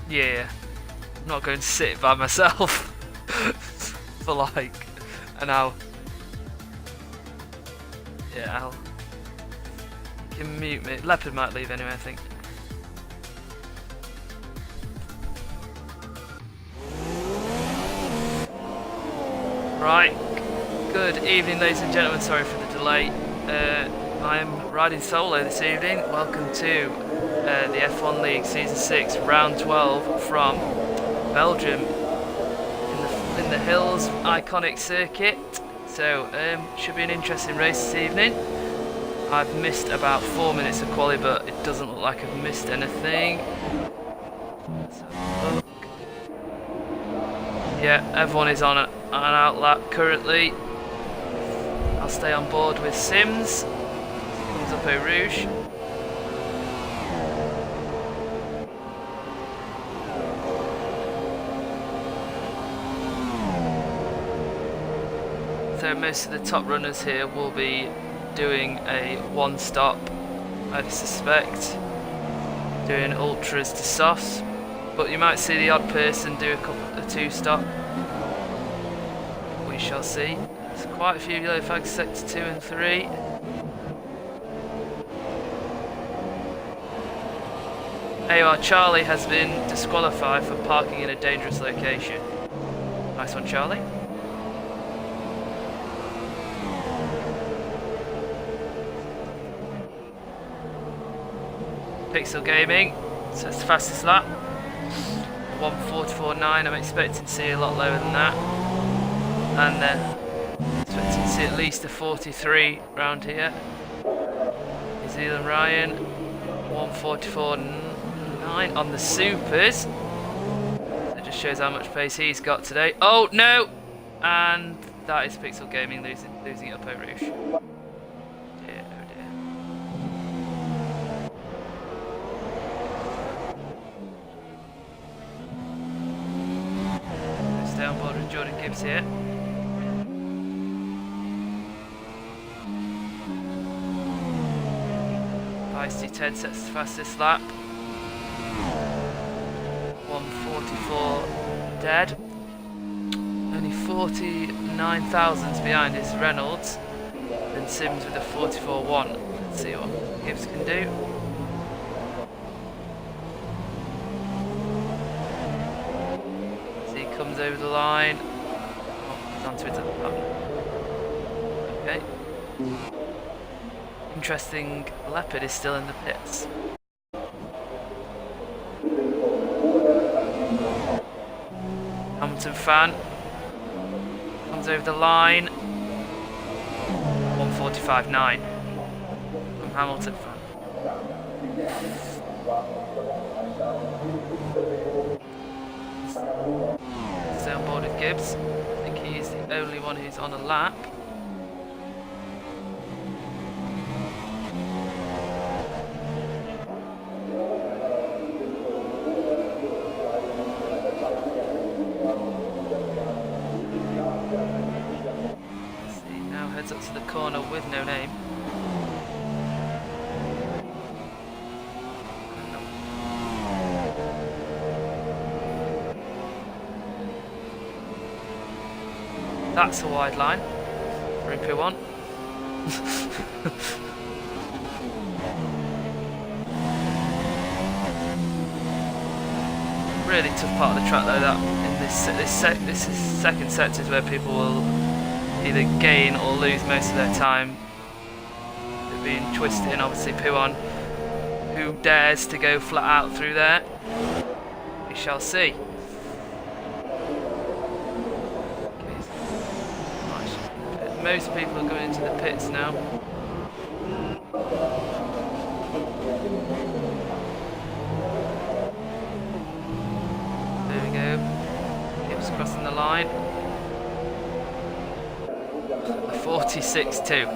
Yeah, I'm not going to sit by myself for like an hour. Yeah, I'll can mute me. Leopard might leave anyway, I think. Right, good evening ladies and gentlemen, sorry for the delay. I'm riding solo this evening. Welcome to the F1 League Season 6 Round 12 from Belgium in the hills iconic circuit. So should be an interesting race this evening. I've missed about 4 minutes of quali, but it doesn't look like I've missed anything. Let's have a look. Yeah, everyone is on an outlap currently. I'll stay on board with Sims. Comes up Eau Rouge. So most of the top runners here will be doing a one stop, I suspect, doing ultras to softs, but you might see the odd person do a two stop. We shall see. There's quite a few yellow flags, sector 2 and 3. AOR Charlie has been disqualified for parking in a dangerous location. Nice one, Charlie. Pixel Gaming, so it's the fastest lap. 1:44.9. I'm expecting to see a lot lower than that. And expecting to see at least a 43 round here. New Zealand Ryan, 1:44.9 on the supers. So it just shows how much pace he's got today. Oh no! And that is Pixel Gaming losing it up Eau Rouge. Dear, oh dear. Stay on board with Jordan Gibbs here. Feisty Ted sets the fastest lap. 1:44 dead. Only 49,000 behind is Reynolds. And Sims with a 44.1. Let's see what Gibbs can do. As he comes over the line. Oh, he's onto it. Okay. Interesting, Leopard is still in the pits. Hamilton fan comes over the line. 1:45.9 from Hamilton fan. Stay on board with Gibbs. I think he's the only one who's on a lap. Up to the corner with no name. That's a wide line for P1. Really tough part of the track though, that in this second sector is where people will either gain or lose most of their time. They're being twisted in, obviously P1. Who dares to go flat out through there? We shall see. Okay, most people are going into the pits now. There we go. Gibbs crossing the line. 46.2.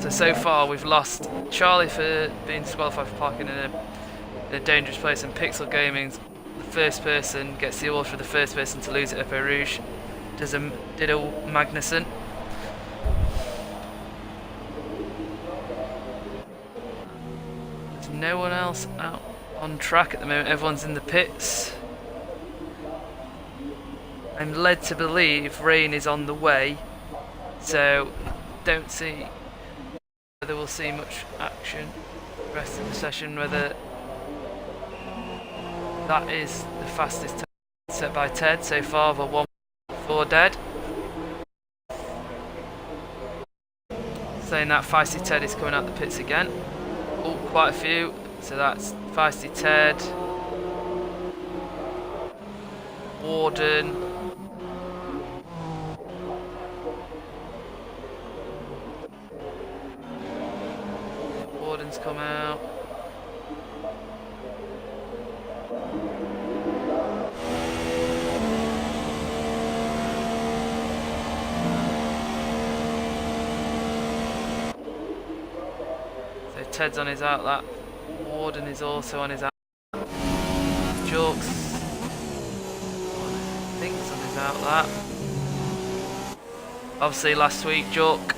So far we've lost Charlie for being disqualified for parking in a dangerous place, and Pixel Gaming's the first person, gets the award for the first person to lose it at Eau Rouge. Ditto Magnussen. no one else out on track at the moment. Everyone's in the pits. I'm led to believe rain is on the way, so don't see whether we'll see much action the rest of the session, whether that is the fastest time set by Ted so far of a 1.4 dead. Saying that, Feisty Ted is coming out the pits again. Oh, quite a few. So that's Feisty Ted, Warden, Warden's come out. So Ted's on his outlap. Warden is also on his outlap. Jorks, I think it's on his outlap. Obviously last week Jork,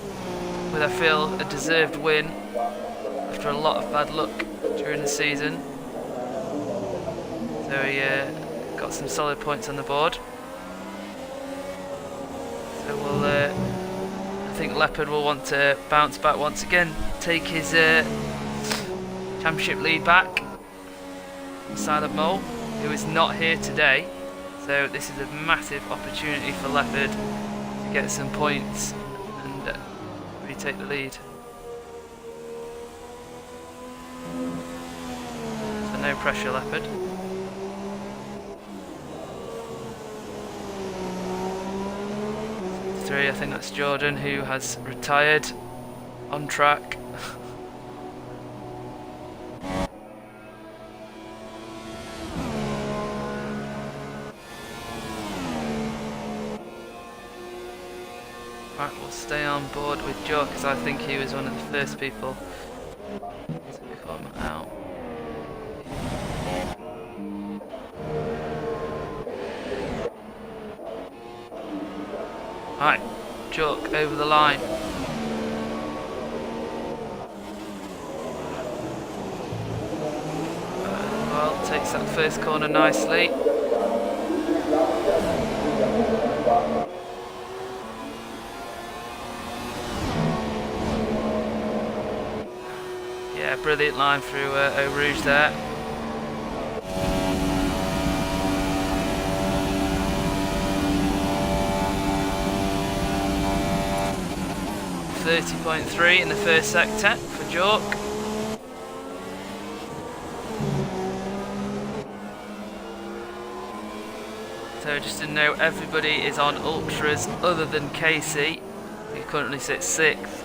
with I feel a deserved win after a lot of bad luck during the season. So he got some solid points on the board. So we'll, I think Leopard will want to bounce back once again, take his championship lead back. Silent Mole, who is not here today, so this is a massive opportunity for Leopard to get some points and retake the lead. So no pressure, Leopard. I think that's Jordan, who has retired on track. Right, we'll stay on board with Joe because I think he was one of the first people to come out. Right, Joke over the line. Well, takes that first corner nicely. Yeah, brilliant line through Eau Rouge there. .3 in the first sector for Jork. So just to note, everybody is on ultras other than Casey, who currently sits 6th,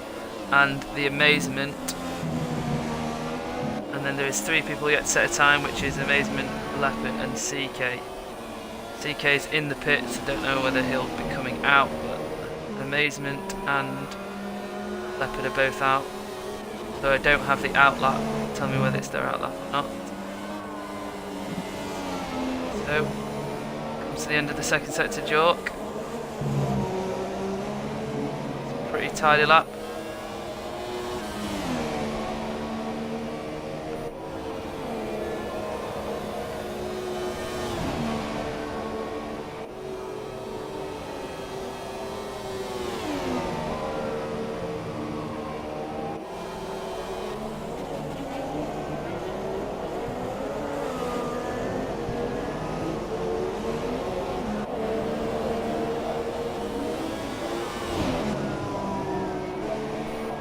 and the Amazement. And then there is 3 people yet to set a time, which is Amazement, Leopard and CK. CK is in the pits, I don't know whether he'll be coming out, but Amazement and Leopard are both out, though I don't have the outlap. Tell me whether it's their outlap or not. So, comes to the end of the second sector, Jork. Pretty tidy lap.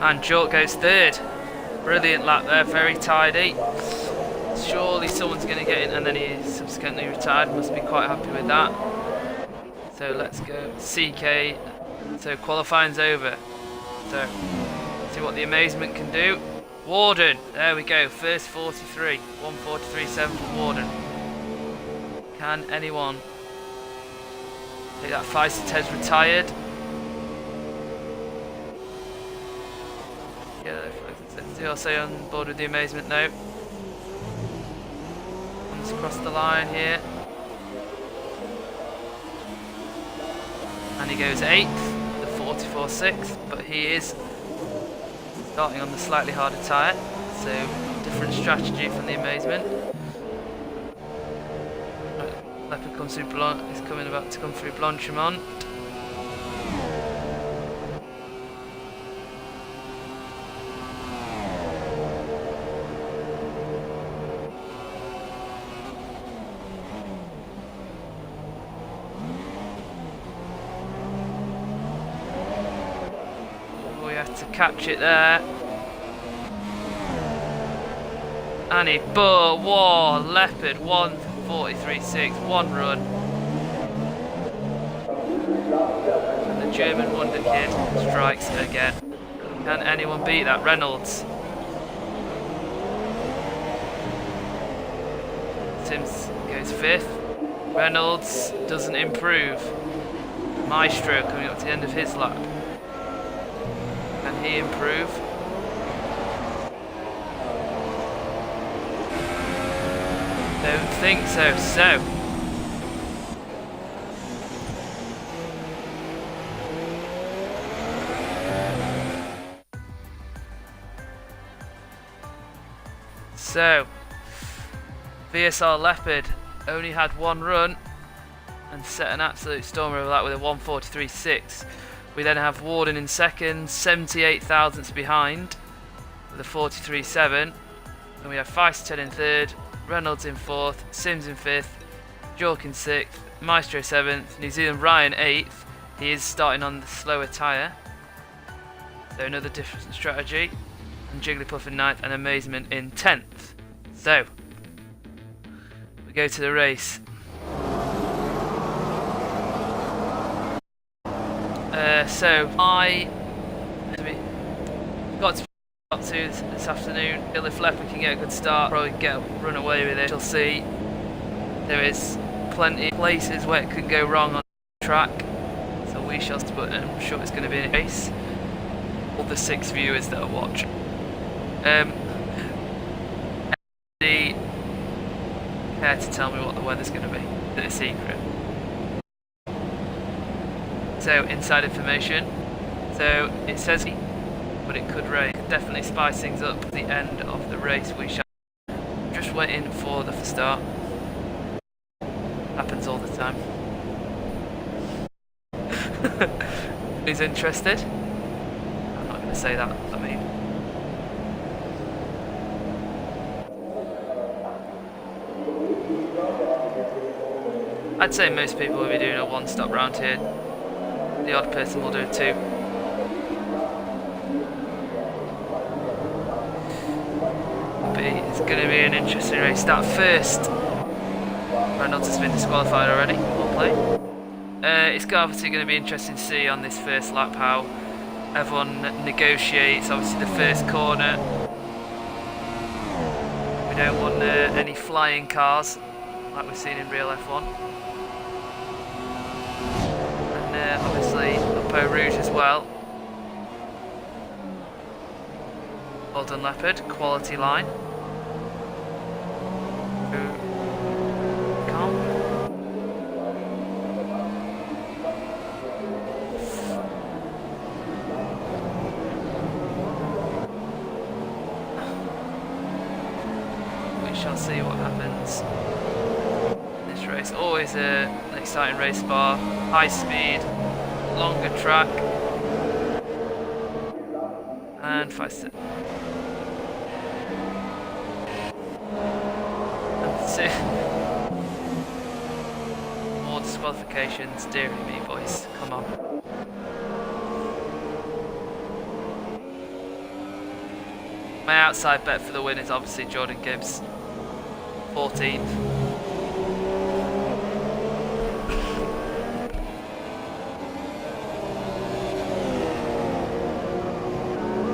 And Jork goes 3rd. Brilliant lap there, very tidy. Surely someone's going to get in, and then he subsequently retired. Must be quite happy with that. So let's go CK. So qualifying's over. So see what the Amazement can do. Warden, there we go. First 43, 1:43.7 for Warden. Can anyone take that? Feisty Ted's retired. Also on board with the Amazement now. Comes across the line here. And he goes 8th, the 44.6, but he is starting on the slightly harder tyre, so different strategy from the Amazement. Leopard comes through is about to come through Blanchimont. We have to catch it there. And he whoa, Leopard 1:43.6, one run. And the German Wonder Kid strikes again. Can anyone beat that? Reynolds. Sims goes 5th. Reynolds doesn't improve. Maestro coming up to the end of his lap. Can he improve? Don't think so. So, VSR Leopard only had one run and set an absolute stormer over that with a 1:43.6. We then have Warden in second, 78 thousandths behind with a 43.7. And we have Feisted in third, Reynolds in 4th, Sims in 5th, Jork in 6th, Maestro 7th, New Zealand Ryan 8th. He is starting on the slower tyre. So another different strategy. And Jigglypuff in 9th and Amazement in 10th. So, we go to the race. I got to up to this afternoon. If Leopard can get a good start, probably run away with it. We'll see. There is plenty of places where it can go wrong on the track, so we shall. But I'm sure it's going to be a race. All the 6 viewers that are watching. Anybody care to tell me what the weather's going to be? Is it a secret? So inside information. So it says, but it could rain. Could definitely spice things up at the end of the race. We shall just waiting for the start. Happens all the time. Who's interested? I'm not going to say that. I mean, I'd say most people will be doing a one-stop round here. The odd person will do it too. It's going to be an interesting race. That first, Reynolds has been disqualified already. We'll play. It's obviously going to be interesting to see on this first lap how everyone negotiates. Obviously, the first corner. We don't want any flying cars like we've seen in real F1. And obviously, Uppo Rouge as well. Well done, Leopard. Quality line. Calm. We shall see what happens in this race. Always an exciting race bar. High speed, longer track, and faster. More disqualifications, dearie me, boys. Come on. My outside bet for the win is obviously Jordan Gibbs, 14th.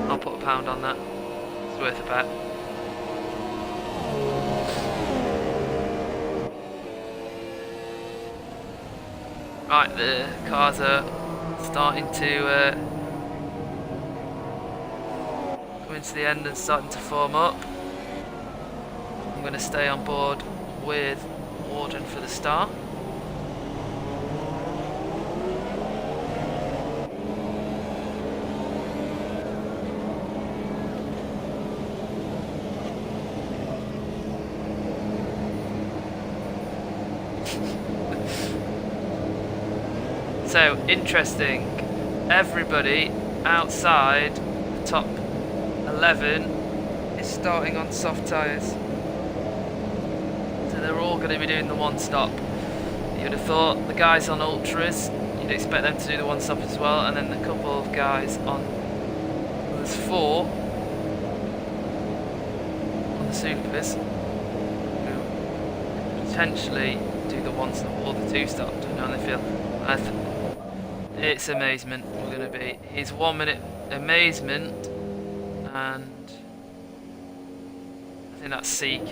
I'll put £1 on that. It's worth a bet. Right, the cars are starting to come into the end and starting to form up. I'm going to stay on board with Warden for the start. So, interesting. Everybody outside the top 11 is starting on soft tyres. So they're all going to be doing the one stop. You'd have thought the guys on ultras, you'd expect them to do the one stop as well, and then the couple of guys on, there's 4 on the supers who potentially do the one stop or the 2 stop, depending on how they feel. It's amazement. We're going to be. He's 1 minute amazement, and I think that's CK.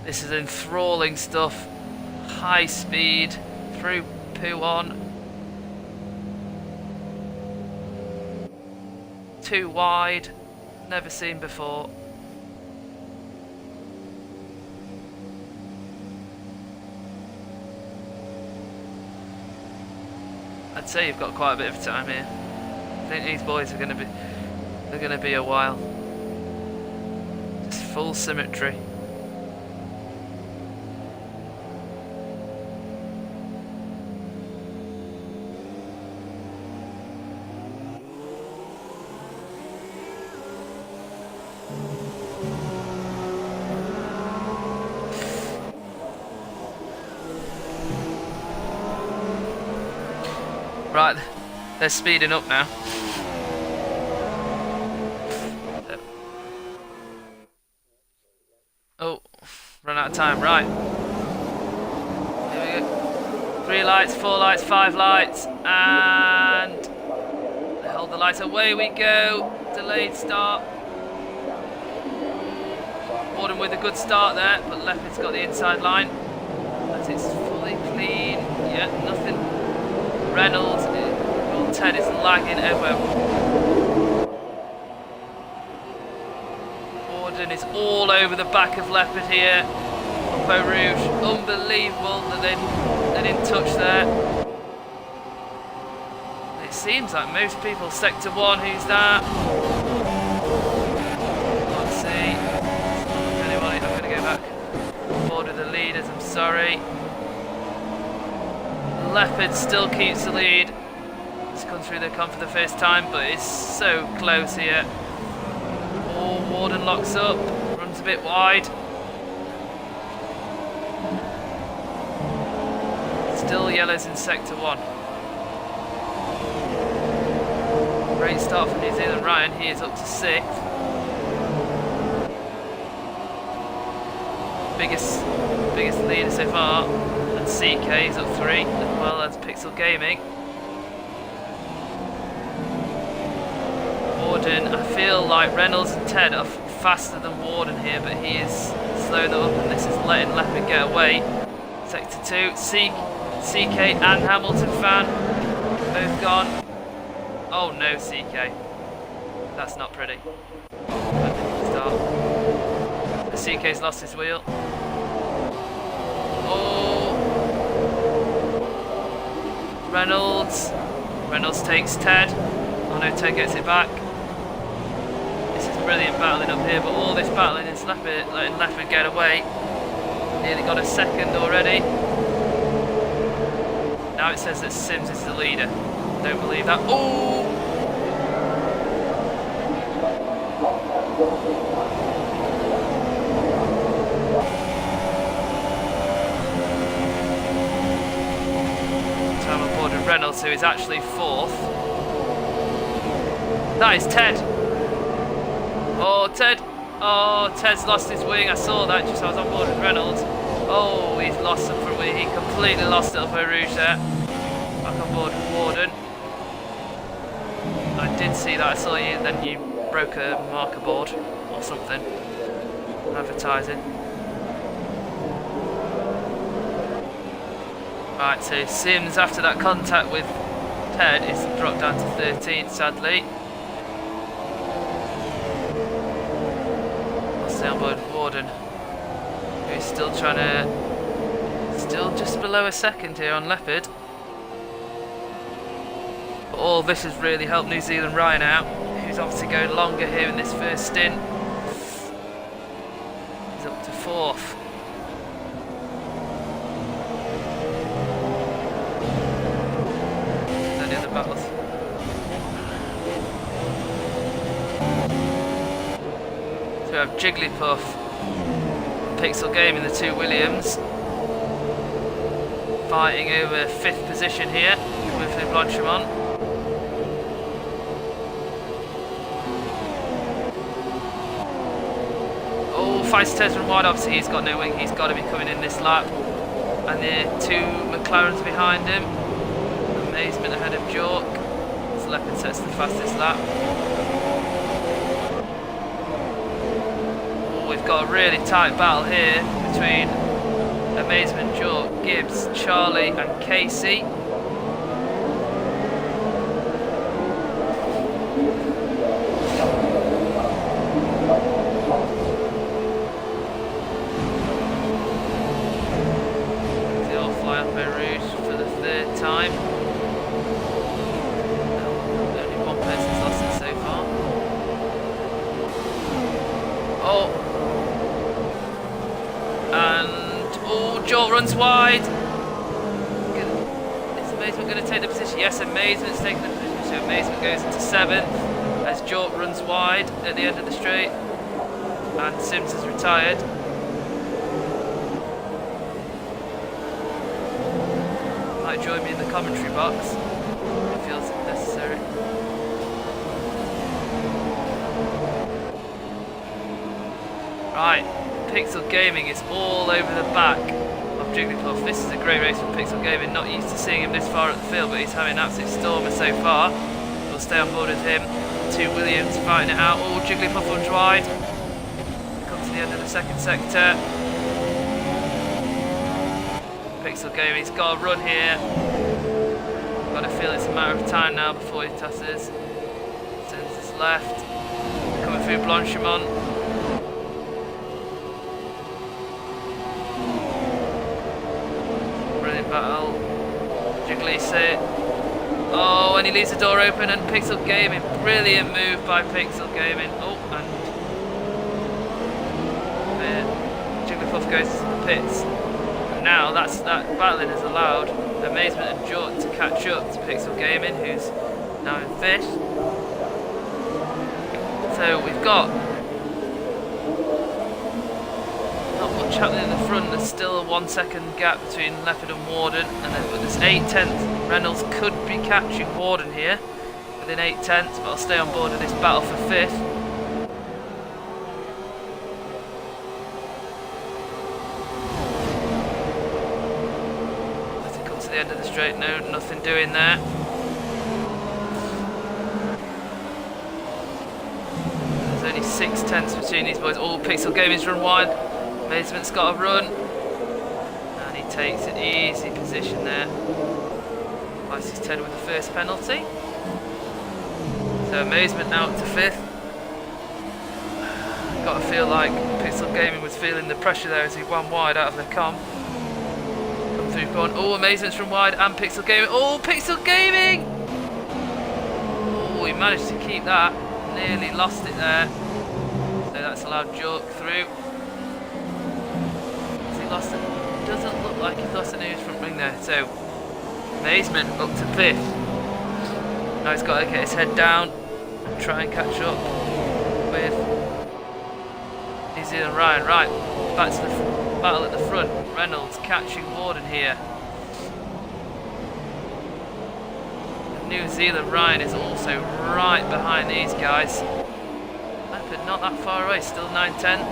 This is enthralling stuff. High speed through Poo-on. 2 wide. Never seen before. I'd say you've got quite a bit of time here. I think these boys are going to be, they're going to be a while. Just full symmetry. Right, they're speeding up now. Oh, run out of time, right. Here we go. 3 lights, 4 lights, 5 lights, and they hold the lights. Away we go. Delayed start. Warden with a good start there, but Leopard's got the inside line. As it's fully clean. Yeah, nothing. Reynolds, Ted is lagging everywhere. Warden is all over the back of Leopard here. Eau Rouge, unbelievable that they didn't touch there. It seems like most people, Sector 1, who's that? Let's see. Anybody, I'm going to go back. Board of the leaders, I'm sorry. Leopard still keeps the lead. It's come through the con for the first time, but it's so close here. Oh, Warden locks up, runs a bit wide. Still yellows in Sector 1. Great start from New Zealand Ryan, he is up to 6th. Biggest leader so far. And CK is up 3, as well as Pixel Gaming. Warden, I feel like Reynolds and Ted are faster than Warden here, but he is slowing them up, and this is letting Leopard get away. Sector 2, CK and Hamilton fan, both gone. Oh no, CK. That's not pretty. Start. CK's lost his wheel. Oh. Reynolds takes Ted. Oh no, Ted gets it back. This is brilliant battling up here, but all this battling is letting Leopard get away. Nearly got a second already. Now it says that Sims is the leader. Don't believe that. Oh! Time on board with Reynolds, who is actually 4th. That is Ted. Oh, Ted. Oh, Ted's lost his wing. I saw that just as I was on board with Reynolds. Oh, he's lost the front wing. He completely lost it up Eau Rouge there. Back on board with Warden. I did see that. I saw you. Then you broke a marker board or something. Advertising. Right, so Sims, after that contact with Ted, is dropped down to 13th, sadly. I'll stay on board with Warden, who's still trying to... still just below a second here on Leopard. But all this has really helped New Zealand Ryan out, who's obviously going longer here in this first stint. He's up to 4th. Any other battles? So we have Jigglypuff, Pixel Gaming, the two Williams, fighting over 5th position here, coming through Blanchimont. Oh, Feisty Ted's run wide, obviously he's got no wing, he's got to be coming in this lap. And the two McLarens behind him. Amazement ahead of Jork. Leopard sets the fastest lap. Oh, we've got a really tight battle here between Amazement, Jork, Gibbs, Charlie and Casey. They all fly up Eau Rouge for the 3rd time. Only one person's lost it so far. Oh. And oh, Joel runs wide. Is Amazement going to take the position? Yes, Amazement's taking the position. So Amazement goes into 7th as Jork runs wide at the end of the straight. And Sims has retired. Might join me in the commentary box if it feels necessary. Right, Pixel Gaming is all over the back of Jigglypuff. This is a great race for Pixel Gaming. Not used to seeing him this far at the field, but he's having an absolute stormer so far. We'll stay on board with him. Two Williams fighting it out. Oh, Jigglypuff runs wide. Comes to the end of the 2nd sector. Pixel Gaming's got a run here. Got to feel it's a matter of time now before he tosses. Sends his left. Coming through Blanchimont. Brilliant battle. Jiggly sit. Oh, and he leaves the door open and Pixel Gaming. Brilliant move by Pixel Gaming. Oh, and Jigglypuff goes to the pits. And now that battling has allowed Amazement and Jork to catch up to Pixel Gaming, who's now in 5th. So we've got not much happening in the front. There's still a 1 second gap between Leopard and Warden, and then but there's 8/10. Reynolds could be catching Warden here within 8/10, but I'll stay on board of this battle for 5th. As it comes to the end of the straight, no, nothing doing there. There's only 6/10 between these boys. Oh, Pixel Gaming's run wide. Amazement's got a run. And he takes an easy position there. Icy's Ted with the first penalty. So Amazement now up to 5th. Got to feel like Pixel Gaming was feeling the pressure there as he won wide out of the com. Come through corner. Oh, Amazement's from wide and Pixel Gaming. Oh, Pixel Gaming! Oh, he managed to keep that. Nearly lost it there. So that's allowed Jork through. Has he lost it? Doesn't look like he's lost the news front ring there. So Amazement up to 5th. Now he's got to get his head down and try and catch up with New Zealand Ryan. Right, back to the battle at the front. Reynolds catching Warden here. New Zealand Ryan is also right behind these guys. Leopard not that far away, still 9/10.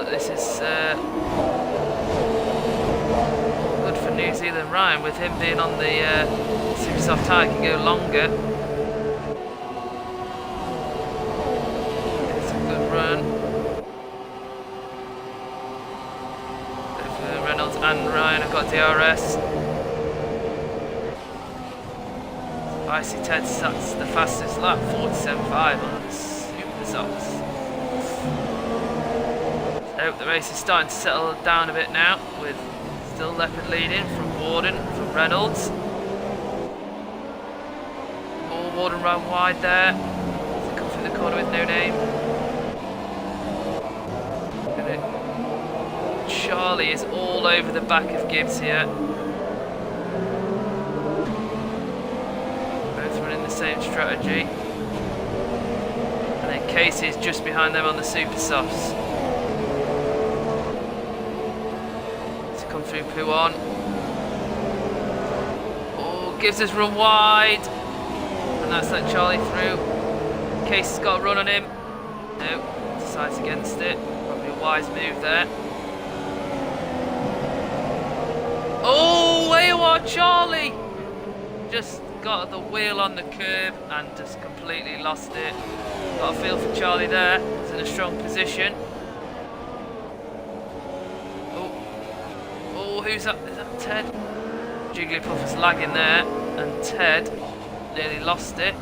This is good for New Zealand Ryan, with him being on the super soft tyre, can go longer. It's a good run. Both Reynolds and Ryan have got DRS. Icy Ted sets the fastest lap, 47.5 on the super softs. So the race is starting to settle down a bit now, with still Leopard leading from Warden, from Reynolds. Warden ran wide there. Come through the corner with no name. Charlie is all over the back of Gibbs here. Both running the same strategy. And then Casey is just behind them on the super softs. To come through P1. Oh, Gibbs has run wide. And that's let Charlie through. Casey's got a run on him. No, decides against it. Probably a wise move there. Oh, way you are, Charlie! Just got the wheel on the curb and just completely lost it. Got a feel for Charlie there. He's in a strong position. Oh, who's that? Is that Ted? Jigglypuff was lagging there, and Ted nearly lost it.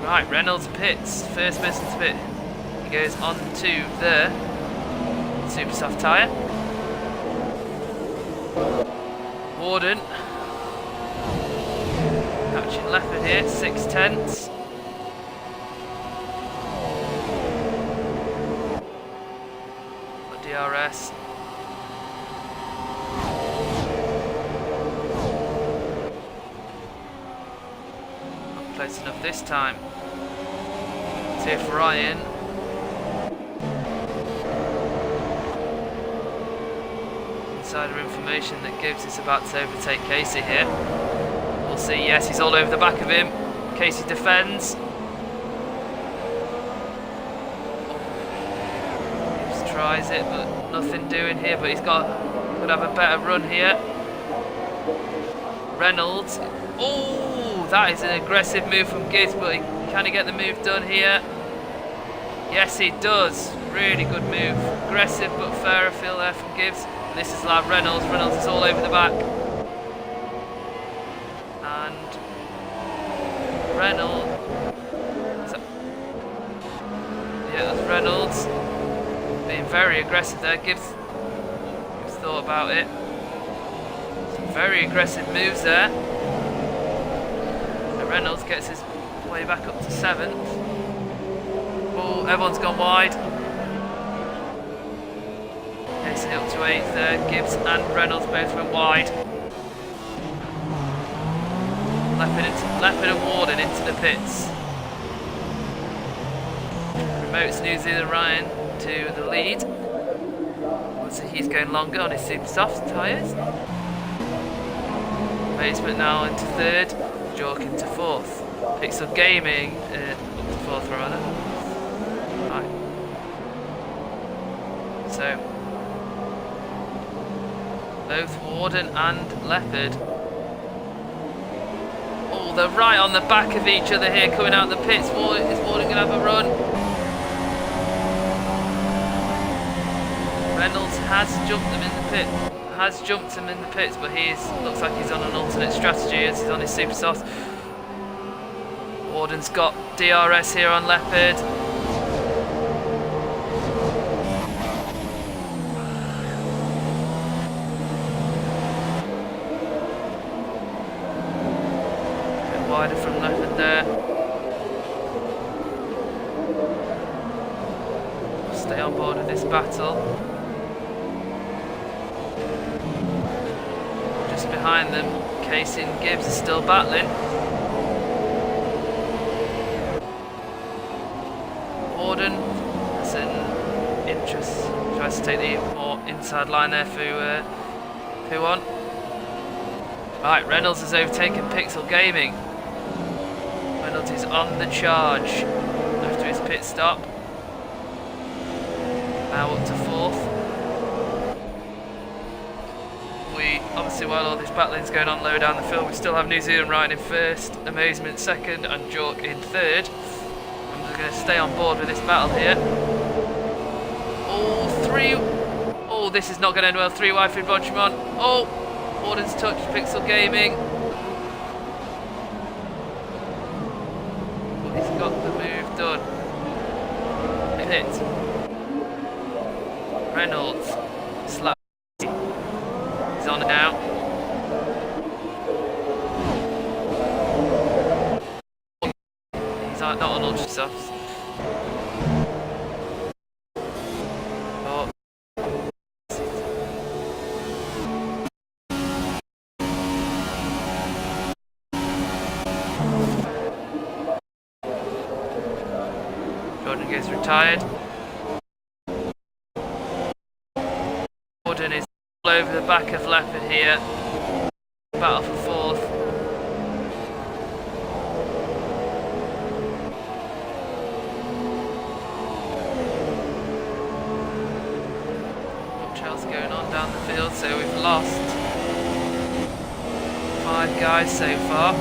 Right, Reynolds pits. First person to pit. He goes on to the super soft tyre. Warden catching Leopard here, 6/10. Got DRS. Not close enough this time. It's here for Ryan. Insider information that Gibbs is about to overtake Casey here. We'll see. Yes, he's all over the back of him. Casey defends. Gibbs tries it, but nothing doing here. But could have a better run here. Reynolds. Oh, that is an aggressive move from Gibbs, but can he get the move done here? Yes, he does. Really good move. Aggressive but fair, I feel there from Gibbs. This is lad Reynolds. Reynolds is all over the back. And Reynolds. Yeah, that's Reynolds. Being very aggressive there. Gibbs thought about it. Some very aggressive moves there. And Reynolds gets his way back up to 7th. Oh, everyone's gone wide. Up to 8th there. Gibbs and Reynolds both went wide. Leopard and Warden into the pits. Promotes New Zealand Ryan to the lead. So he's going longer on his super soft tyres. Basement now into 3rd. Jork into 4th. Pixel Gaming up to 4th rather. Right. So both Warden and Leopard. Oh, they're right on the back of each other here, coming out the pits. Is Warden going to have a run? Reynolds has jumped them in the pit. But looks like he's on an alternate strategy as he's on his super soft. Warden's got DRS here on Leopard. Wider from Leopard there. Stay on board with this battle. Just behind them, Casey and Gibbs are still battling. Warden has an interest. Tries to take the more inside line there for P1. Right, Reynolds has overtaken Pixel Gaming. Reynolds is on the charge after his pit stop. Now up to 4th. Obviously, while all this battling's going on low down the field, we still have New Zealand Ryan in 1st, Amazement 2nd, and Jork in 3rd. I'm just going to stay on board with this battle here. Oh, this is not going to end well. 3 wide for Bonchimon. Oh, Warden's touch, Pixel Gaming. He's got the move done. Hit. Reynolds. Slap. He's on now. tired. Gordon is all over the back of Leopard here. Battle for fourth. Watch else going on down the field, so we've lost 5 guys so far.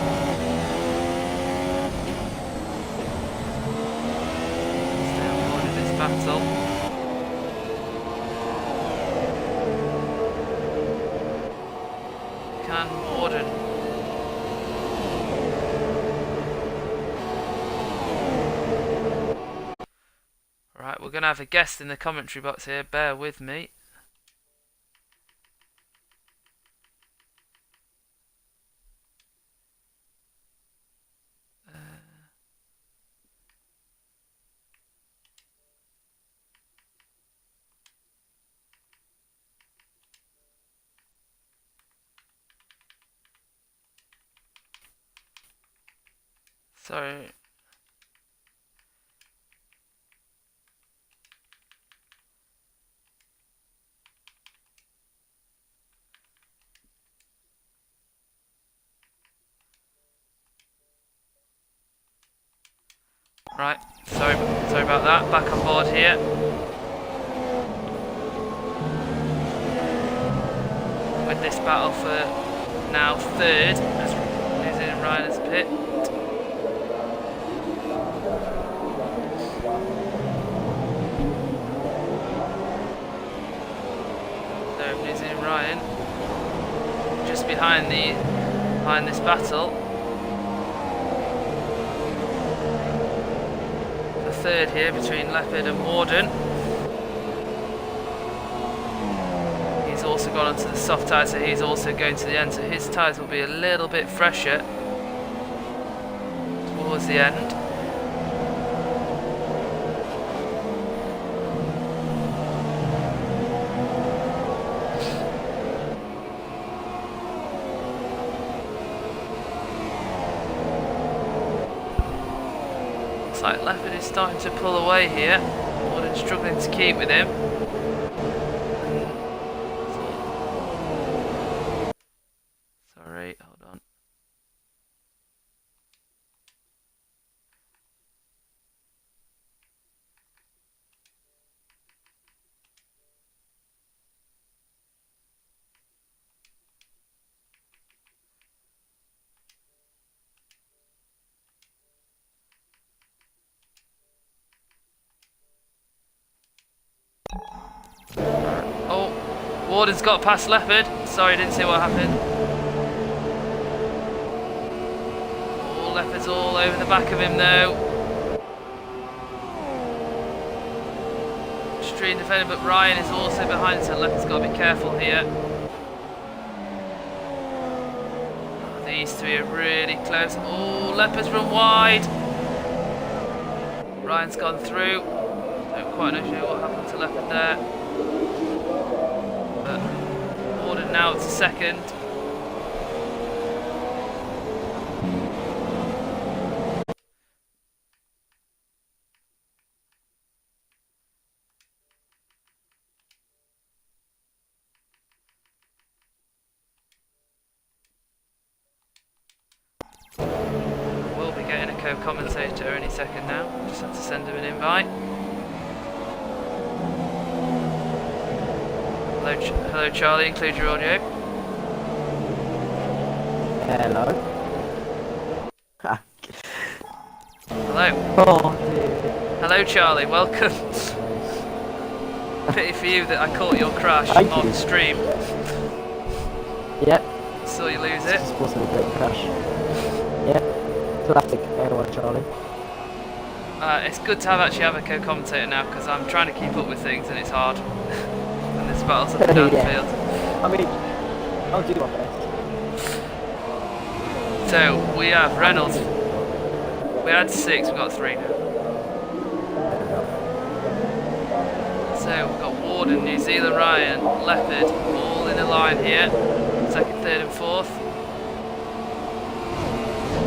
Still on in this battle. Can Warden. Right, we're going to have a guest in the commentary box here, bear with me. Sorry. Right, sorry about that. Back on board here. With this battle for now third, as losing Ryan's pit. So losing Ryan just behind this battle. Third here between Leopard and Warden. He's also gone onto the soft tyres, so he's also going to the end, so his tyres will be a little bit fresher towards the end. Like Leopard is starting to pull away here. Warden struggling to keep with him. Sorry, hold on. Oh, Warden's got past Leopard. Sorry, didn't see what happened. Oh, Leopard's all over the back of him though. Extreme defender, but Ryan is also behind, so Leopard's got to be careful here. Oh, these three are really close. Oh, Leopard's run wide. Ryan's gone through. Don't quite know sure what happened to Leopard there. But Warden now to second. We'll be getting a co-commentator any second now. Just have to send him an invite. Hello Charlie, include your audio. Hello. Hello. Oh dear. Hello Charlie, welcome. Pity for you that I caught your crash Thank on you. stream. Yep. Saw you lose it. This wasn't a great crash. Yep. Classic airline Charlie. It's good to actually have a co-commentator now because I'm trying to keep up with things and it's hard. And this battle's up and down the Yeah. field. I mean, I'll do my best. So we have Reynolds. We had 6, we've got 3 now. So we've got Warden, New Zealand Ryan, Leopard, all in a line here. Second, third and fourth.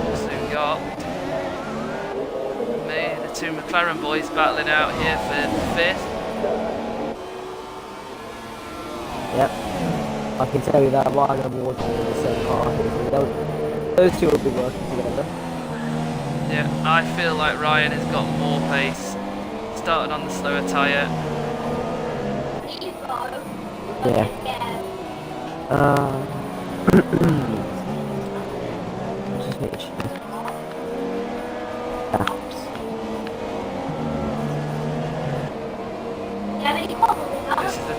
Also got me, the two McLaren boys battling out here for 5th. Yep. I can tell you that Ryan and Ward are in the same car here. So those two will be working together. Yeah, I feel like Ryan has got more pace. Started on the slower tyre. Yeah. Just make sure.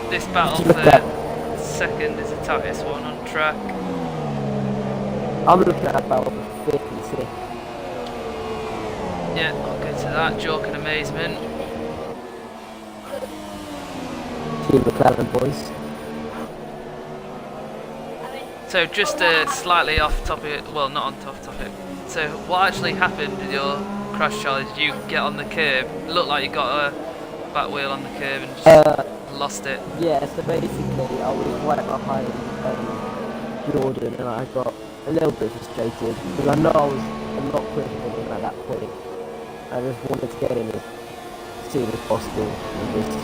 This battle for second is the tightest one on track. I'm looking at about 56. Yeah, I'll go to that. Joke and amazement. Two McLaren boys. So just slightly off topic, well not on off topic. So what actually happened with your crash, Charlie? Did you get on the curb? It looked like you got a back wheel on the curb and just lost it. Yeah, so basically I was right behind Jordan and I got a little bit frustrated because I know I was a lot quicker than him at that point. I just wanted to get in as soon as possible. And just,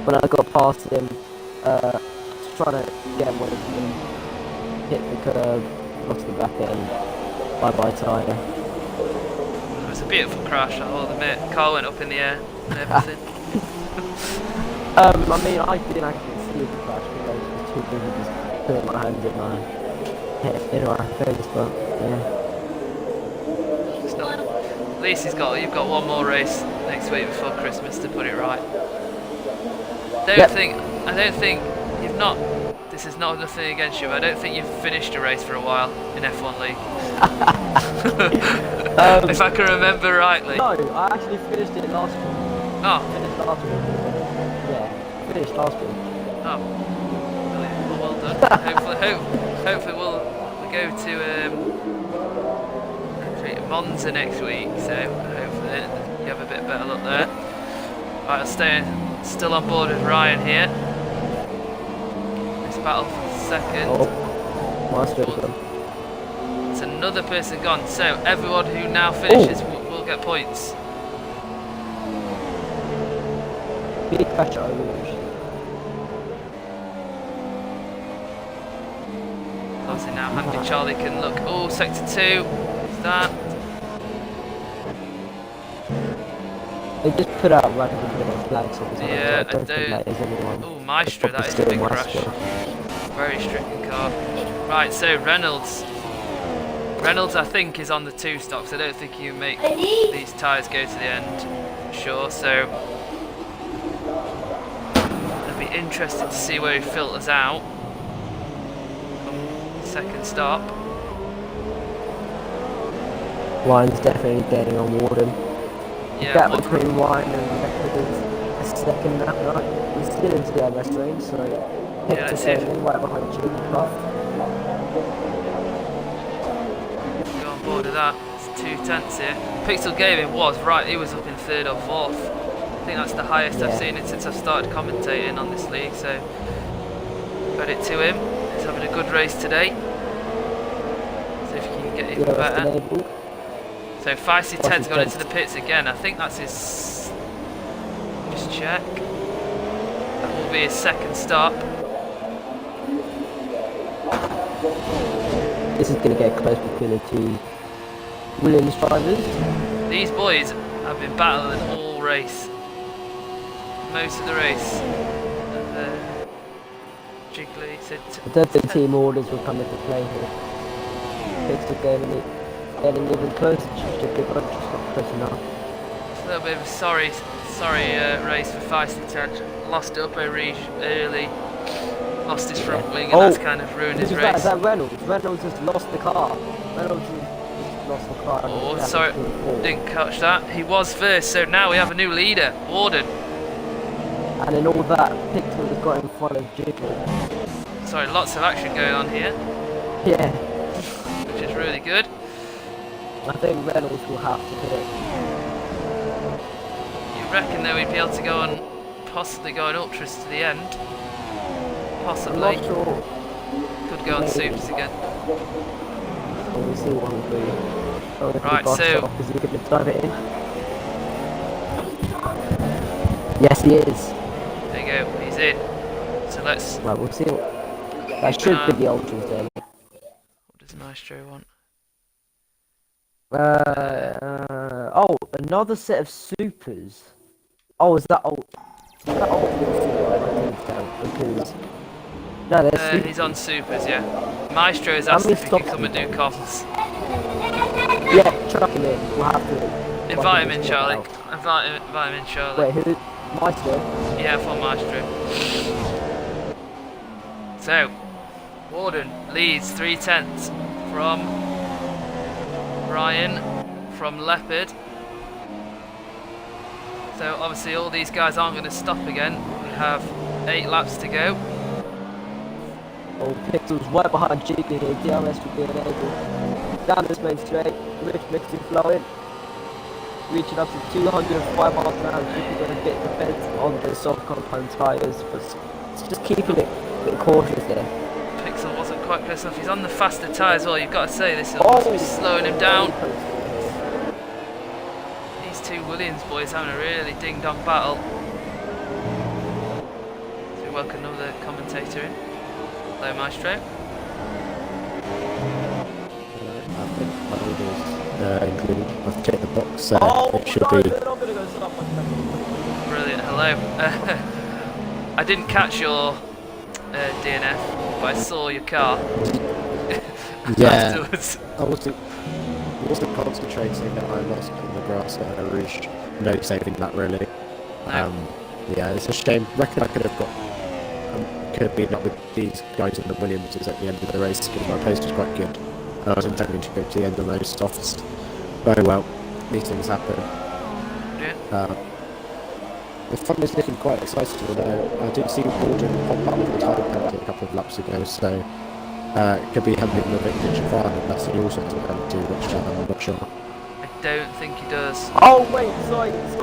when I got past him, just trying to get away from him, hit the curb, lost the back end, bye-bye tyre. It was a beautiful crash, I'll admit. Car went up in the air and everything. I mean, I didn't actually see the crash because I was just too busy just putting my hands in my head, in my face, but yeah. At least you've got one more race next week before Christmas to put it right. I don't think you've not. This is not nothing against you, but I don't think you've finished a race for a while in F1 League. If I can remember rightly. No, I actually finished it last week. Oh. Finished last week. Yeah, finished last week. Oh. Brilliant. Well done. hopefully we'll go to Monza next week, so hopefully you have a bit better luck there. Right, I'll stay still on board with Ryan here. This battle for second. Oh, my still. It's another person gone, so everyone who now finishes will get points. Big crash at Rouge. Obviously now Handy Charlie can look. Oh, sector 2. Who's that? They just put out random little flags all the time. Yeah, so I don't think that is anyone. Oh, Maestro, that is a big crash. Very stricken car. Right, so Reynolds. Reynolds, I think, is on the 2 stocks. I don't think you make these tyres go to the end. Sure, so it'll be interesting to see where he filters out. Second stop. Wine's definitely getting on Warden. Yeah, The gap between Wine and Beckford is a second now, right? He's still into the rest range, so Yeah, let's see if- right behind you. Go on board with that. It's 2 tenths here. Pixel Gaming was right, he was up in 3rd or 4th. I think that's the highest I've seen it since I've started commentating on this league, so credit to him. He's having a good race today. See if he can get even better. So Feisty Ted's gone into the pits again. I think that's his. Just check. That will be his second stop. This is going to get close between the two Williams drivers. These boys have been battling all race. Most of the race. Jiggly. I don't think team orders will come into play here. Pixel Gaming getting even closer to the big one, just not close enough. It's a little bit of a sorry race for Feisty Ted. Lost it up early. Lost his front wing, and that's kind of ruined his race. Is that Reynolds? Reynolds has lost the car. Reynolds has lost the car. Oh, sorry, didn't catch that. He was first, so now we have a new leader, Warden. And in all that, Pixel has got in front of Jiggly. Sorry, lots of action going on here. Yeah. Which is really good. I think Reynolds will have to hit it. You reckon that we'd be able to go on, possibly go on ultras to the end? Possibly. I'm not sure. Could go on supers again. We'll see what we'll do. Right, so is he going to dive it in? Yes, he is. There you go, he's in. So let's... Right, we'll see. That keep should an be eye- the ultras then. What does Maestro want? Oh, another set of supers. Oh, is that old? Is that old? I think so, because no, they're supers. He's on supers, yeah. Maestro has How asked many if he could stops come and do have we comms. Yeah, chuck him in. We'll have to. Invite him in, Charlie. Invite him in, Charlie. Wait, who? Maestro? Yeah, for Maestro. So, Warden leads 3/10 from Ryan, from Leopard. So obviously all these guys aren't going to stop again. We have 8 laps to go. Oh, Pixel's right behind Jiggly here. DRS should be enabled. Down this main straight. Rich mixing flowing. Reaching up to 205 miles an hour. Jiggly got a bit of defense on the soft compound tyres, but it's just keeping it a bit cautious there. Pixel wasn't quite close enough. He's on the faster tyre as well. You've got to say this is slowing him down. These two Williams boys having a really ding-dong battle. So we welcome another commentator in. Hello, Maestro. I think my orders include, I've checked the box, so it should be. Brilliant. Hello. I didn't catch your DNF, but I saw your car. Yeah, Afterwards. I wasn't concentrating that I lost on the grass at Rouge. No saving that really. No. Yeah, it's a shame. Reckon I could have got, could have been up with these guys in the Williamses at the end of the race because my pace was quite good. I was intending to go to the end of those softs. Very well, these things happen. Yeah. The fun is looking quite exciting, although I did see Gordon pop up with the tyre penalty a couple of laps ago, so it could be handling the vintage car, and that's the also to penalty, which I'm not sure. I don't think he does. Oh wait, sorry, it's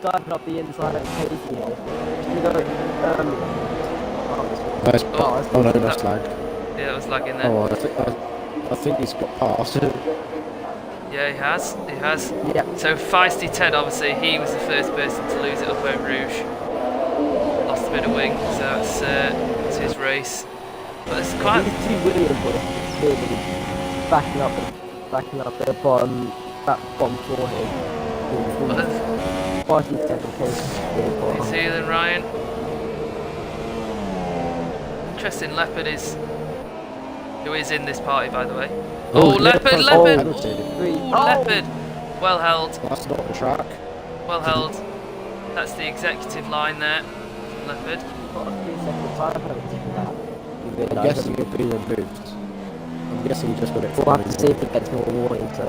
diving up the inside of Casey here. You know, Oh no, that's lag. Yeah, that was lagging there. Oh, I think he's got past. Yeah, he has. He has. Yeah. So Feisty Ted, obviously, he was the first person to lose it up over Rouge. Lost a bit of wing, so it's his race. But it's quite. These two Williams boys clearly backing up their bottom floor here. Quite a technical case. New Zealand, Ryan. Interesting. Leopard is who is in this party, by the way. Oh, Leopard! Leopard! Leopard! Well held. That's not the track. Well held. That's the executive line there from Leopard. I'm guessing it'll be removed. I'm guessing he just got it. We'll have to see if it gets more warning, so.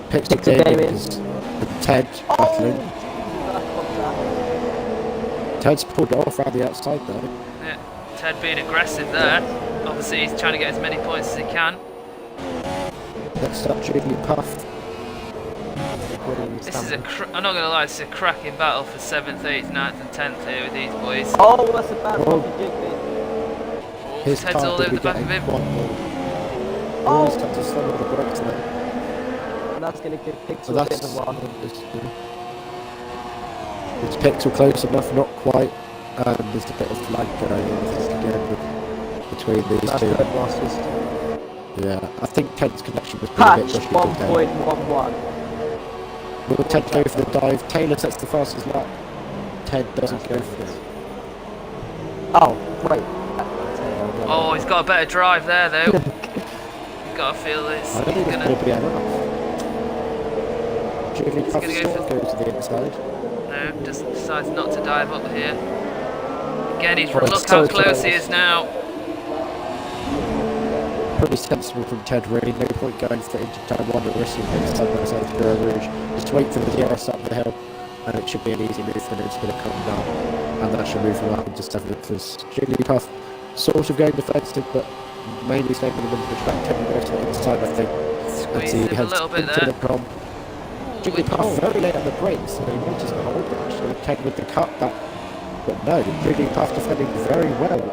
Pixel Gaming is with Ted battling. Ted's pulled off around the outside though. Yeah, Ted being aggressive there. Obviously he's trying to get as many points as he can. Next up, Jiggly Puff. This is I'm not going to lie, this is a cracking battle for 7th, 8th, 9th and 10th here with these boys. Oh, that's a bad one for Jiggly. Oh, His Ted's car all will over be the back of getting him. one more. Oh, He's got to slam on the brakes there. and that's going to give Pixel So a bit that's of a run. It's Pixel close enough, not quite. There's a bit of flag going on again between these That's two. good losses. Yeah, I think Ted's connection was pretty Patch bit rushy. 1.11. Will Ted go for the dive? Taylor sets the fastest lap. Ted doesn't go for it. Oh, wait. Oh, he's got a better drive there though. You've got to feel this. I don't think He's it's gonna, going to be enough. Jiggly Puff gonna go goes to the inside. no, just decides not to dive up here. Again, Oh, look it's how so close he close. is now. Pretty sensible from Ted, really. No point going for it into turn one or risking things side by side through a Rouge. Just wait for the DRS up the hill, and it should be an easy move, and it's going to come down. And that should move him up into 7th as Jigglypuff sort of going defensive, but mainly staying in the middle of the track, Ted will go to the inside, I think. Squeezed him a heads little bit into there. the prom. Jigglypuff very late on the brakes, so he noticed the hold actually. Ted with the cutback, but no, Jigglypuff defending very well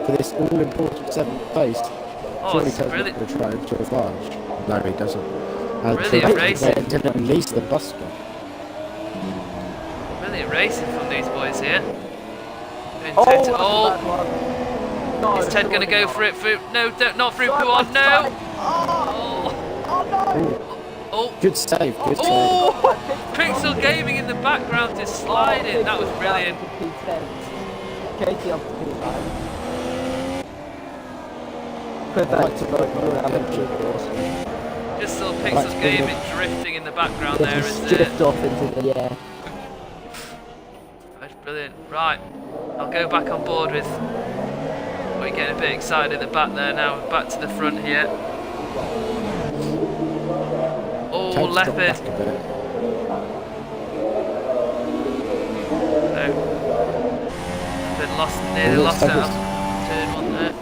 for this all-important 7th place. Oh, Surely it's Ted's not brilliant. going to try and to advantage. No, he doesn't. And Brilliant so racing. until at least the bus stop. brilliant racing from these boys here. And Oh, Ted, that's a bad one. No, is Ted going to go for it? No, not through Puan. No. Oh, Oh. Oh. Good save, good save. Oh. Pixel Gaming in the background is sliding. That was brilliant. Katie up to P9. Put I that like to to vote. vote That for would be awesome. Just saw Pixel Gaming drifting in the background there. Just As drift off into the air. That's brilliant. Right, I'll go back on board with. We're getting a bit excited at the back there now. We're back to the front here. Oh, Ted's dropped Leopard. back a bit. Been nearly lost Ted out. is- Turn one there.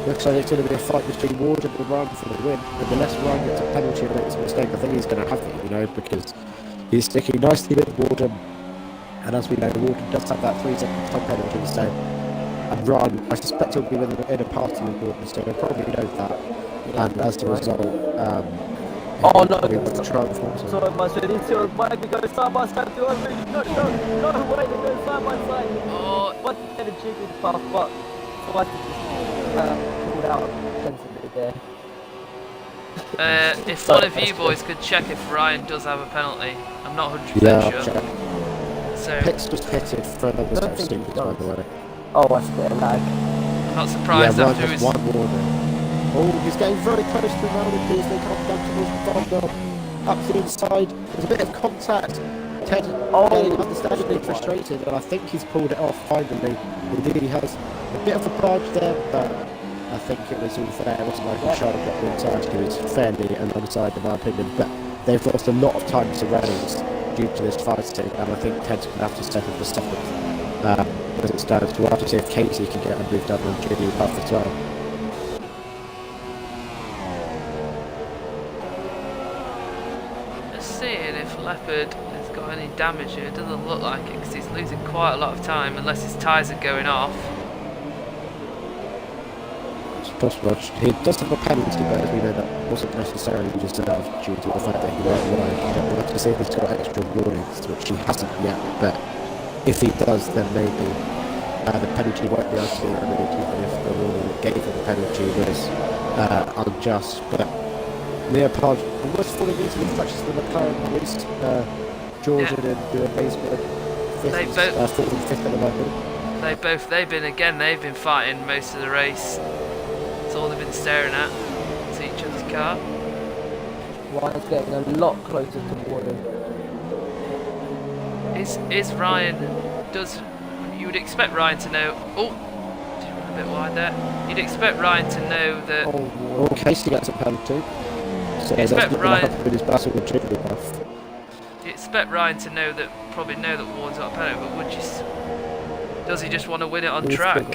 Looks like it's going to be a fight between Ward and Ryan for the win. And unless Ryan gets a penalty and makes a mistake, I think he's going to have it, you know, because he's sticking nicely with Warden. And as we know, Warden does have that 3-second time penalty, so. And Ryan, I suspect he'll be in a party with Warden, so he'll probably know that. And as a result, Oh no! So much they need to might be going side by side to over. No way, they're going side by side. Oh, What did a jiggle path, but I just pulled out sensibly there. if one of you boys could check if Ryan does have a penalty, I'm not 100% yeah, sure. check. So Pitts just pitted for another set of stupid, by the way. Oh, that's a bit of lag. I'm not surprised yeah, after Ryan his. has one warning. Oh, he's getting very close to Ronaldo as they come down towards the final. Up to the inside, there's a bit of contact. Ted getting understandably frustrated, and I think he's pulled it off finally. Indeed, he has a bit of a barge there, but I think it was all fair. It wasn't like a child got the inside. He was fairly on the other side, in my opinion. But they've lost a lot of time to Reynolds due to this fighting, and I think Ted's going to have to step in for second. As it stands, we'll have to see if Casey can get a move done on Judy Puff as well. Seeing if Leopard has got any damage here. It doesn't look like it because he's losing quite a lot of time unless his tyres are going off. It's possible. He does have a penalty, but as we know, that wasn't necessarily just enough due to the fact that he went wide. We'll have to see if he's got extra warnings, which he hasn't yet, but if he does, then maybe the penalty won't be able to be removed, even if the warning that gave him the penalty was unjust. But Leopard almost falling into the clutches of the McLaren race. Jordan and Baysburg fourth and fifth at the moment. They've been fighting most of the race. That's all they've been staring at to each other's car. Ryan's getting a lot closer to Warden. Is Ryan, you would expect Ryan to know, just went a bit wide there. You'd expect Ryan to know that. Oh, Casey gets a penalty. So You expect Ryan. With his battle with Jigglypuff. You expect Ryan to probably know that Ward's got a penalty, but does he just want to win it on track?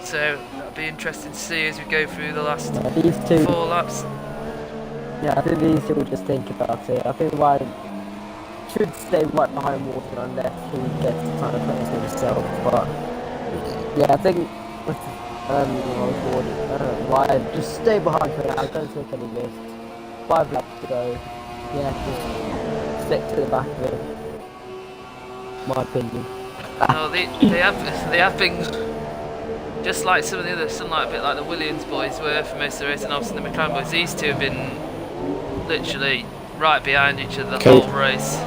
So that'll be interesting to see as we go through the last 4 laps. Yeah, I think these two will just think about it. I think Ryan should stay right behind Walter unless he gets to kind of place himself. But yeah, I think Ryan just stay behind for now. Don't take any risks. 5 laps to go. Yeah, just stick to the back of it. My opinion. No, they have been just like some of the others, like a bit like the Williams boys were for most of the race, and obviously the McLaren boys. These two have been literally right behind each other the whole race.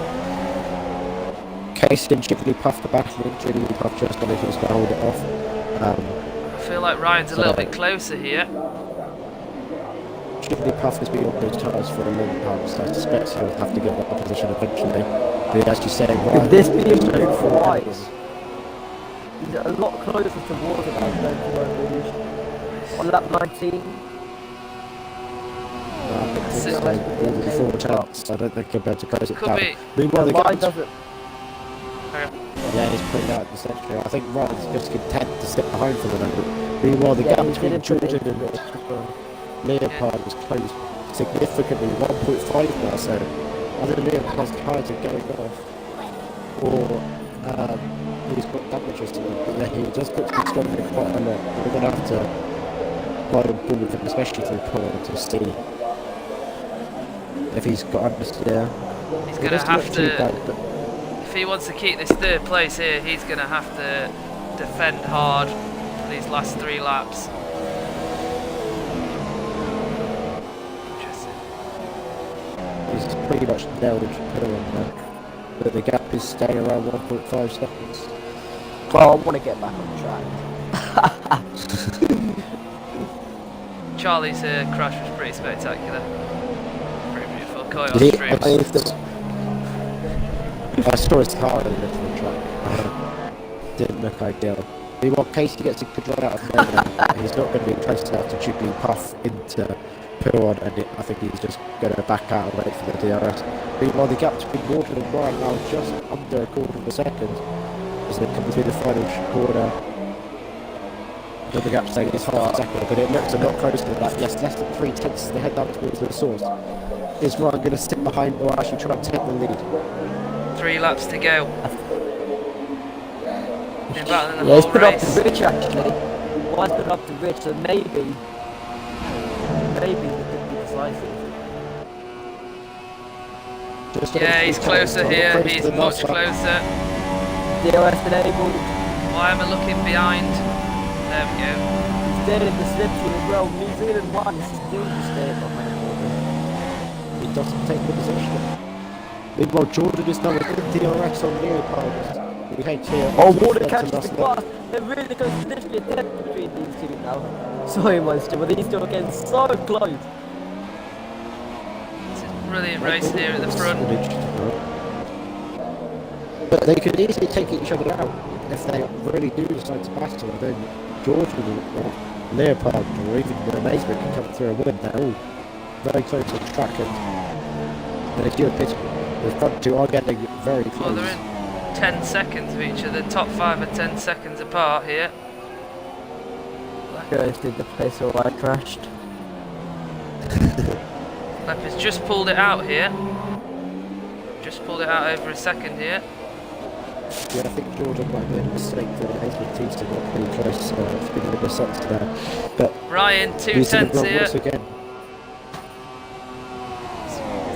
Casey and Jigglypuff the battle, Jigglypuff just got it, he's going to hold it off. I feel like Ryan's a little bit closer here. Jigglypuff has been on those tyres for a long time, so I suspect he'll have to give up the position eventually. But as you say, Ryan, if this being moved twice, he's a lot closer towards it than to Rouge. On lap 19. Before chance, I don't think he'll be able to close it Could down. be. Meanwhile, the Ryan gap doesn't. yeah, he's putting out the century. I think Ryan's just content to sit behind for the moment. Meanwhile, the gap between Jordan and Leopard was closed significantly, 1.5 now, so either Leopard's tyres are going off, or he's got damage or something. But yeah, he does put some strong in quite a lot. We're going to have to ride on board with him, especially through Paul, to see if he's got understeer. He's going to have to. if he wants to keep this third place here, he's going to have to defend hard for these last 3 laps. Interesting. He's pretty much nailed Pirelli now. But the gap is staying around 1.5 seconds. Well, I want to get back on track. Charlie's crash was pretty spectacular. Pretty beautiful. Caught it Did on he? stream. I saw his car in the middle of the track. Didn't look ideal. Meanwhile, Casey gets a good run out of nowhere. He's not going to be close enough to Jiggly puff into Piron, and I think he's just going to back out and wait for the DRS. Meanwhile, the gap between Gordon and Brian now just under a quarter of a second as they come through the final corner. The gap's taking is half a second, but it looks a lot closer than that. Yes, less than 3/10 as they head down towards the source. Is Ryan going to sit behind or actually try and take the lead? 3 laps to go. Been battling the Yeah, he's whole put up race. to Rich actually. One's put up to Rich, so maybe they could be decisive. Yeah, he's closer here. He's much closer. DRS enabled. Why am I looking behind? There we go. He's dead in the slipstream as well. New Zealand won. Still to stay behind Gordon. He doesn't take the position. Meanwhile, Jordan is now with DRS on Leopold. We hate here. Oh, Warner catches the glass. They're really close. There's literally a 10 between these two now. Sorry, Monster, but these two are getting so close. It's a brilliant race here at the front. But they could easily take each other out if they really do decide to battle. Then Jordan or Leopold or even Amazement can come through and win. They're all very close to the track, and they do a pit. The front two are getting very close. Well, they're in 10 seconds of each other. Top 5 are 10 seconds apart here. Guys, did the place where I crashed. Leopard's just pulled it out here. Just pulled it out over a second here. Yeah, I think Jordan might have made a mistake for the Amazement teams to not pretty close. It's been a bit of sense there. But Ryan, 2 tenths here. once again.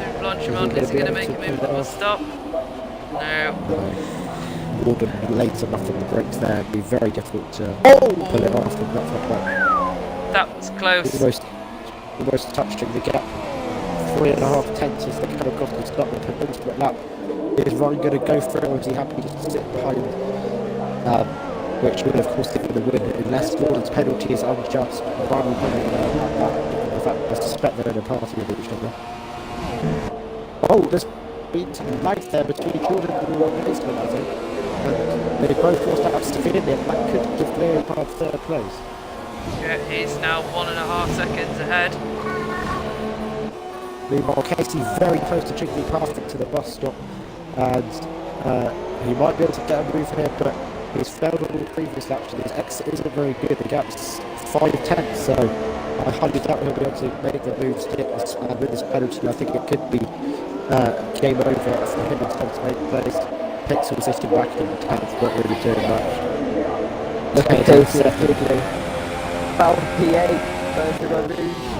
Through Blanchimont, is he going to make a move before stop? No. Gordon late enough on the brakes there. It'd be very difficult to pull it off from that front back. That was close. Almost touching the gap. 3.5 tenths as they come across the start of the penultimate lap. Is Ryan going to go through, or is he happy just to sit behind? Which will of course give him the win. Unless Gordon's penalty is unjust, Ryan will win that. In fact, I suspect they're in a party with each other. Oh, there's been some lag there between Jordan and Amazement, I think. And they both forced out severely, and that could give Leopold third place. Yeah, he's now 1.5 seconds ahead. Meanwhile, Casey very close to Jiggly past it to the bus stop, and he might be able to get a move here, but he's failed on all the previous laps, and his exit isn't very good. The gap's 5 tenths, so I highly doubt he'll be able to make the moves to get this, with this penalty. I think it could be game over for him in 10th place. Pixel sitting back in 10th, not really doing much. Look at Casey at Jiggly. Foul P8 versus Rouge.